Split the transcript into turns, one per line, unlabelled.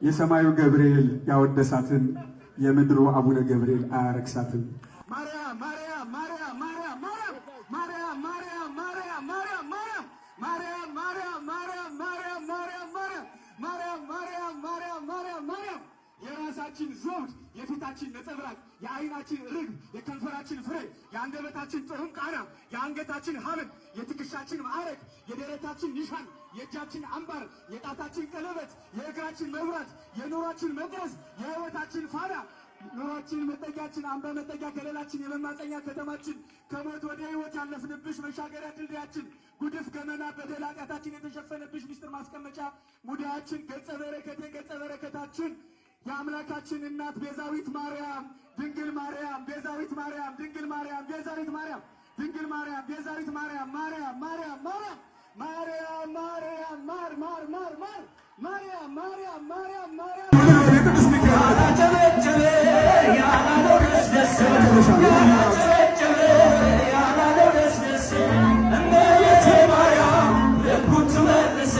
የሰማዩ ገብርኤል ያወደሳትን የምድሩ አቡነ ገብርኤል አያረክሳትም። ማርያም ማርያም ማርያም ማርያም ማርያም ማርያም ማርያም ማርያም ማርያም ማርያም ማርያም ማርያም ማርያም ማርያም ማርያም ማርያም ማርያም ማርያም ማርያም የራሳችን ዘውድ፣ የፊታችን ነጸብራቅ፣ የዓይናችን ርግብ፣ የከንፈራችን ፍሬ፣ የአንደበታችን ጥዑም ቃና፣ የአንገታችን ሐብል፣ የትከሻችን ማዕረግ፣ የደረታችን ኒሻን፣ የእጃችን አምባር፣ የጣታችን ቀለበት፣ የእግራችን መብራት፣ የኑሯችን መቅረዝ፣ የሕይወታችን ፋና፣ ኑሯችን መጠጊያችን፣ አምባ መጠጊያ ከለላችን፣ የመማፀኛ ከተማችን፣ ከሞት ወደ ሕይወት ያለፍንብሽ መሻገሪያ ድልድያችን፣ ጉድፍ ገመና በደል ኃጢአታችን የተሸፈነብሽ ምስጢር ማስቀመጫ ሙዳያችን፣ ገጸ በረከቴ ገጸ በረከታችን፣ የአምላካችን እናት ቤዛዊት ማርያም ድንግል ማርያም ቤዛዊት ማርያም ድንግል ማርያም ቤዛዊት ማርያም ድንግል ማርያም ቤዛዊት ማርያም ማርያም ማርያም ማርያም ማርያም ማርያም ማር ማር ማር ማር ማርያም ማርያም ማርያም ማርያም ያላጨበጨበ ያላለው ደስ ደስ ያላጨበጨበ ያላለው ደስ ደስ እመቤቴ ማርያም ልቡን ትመልስ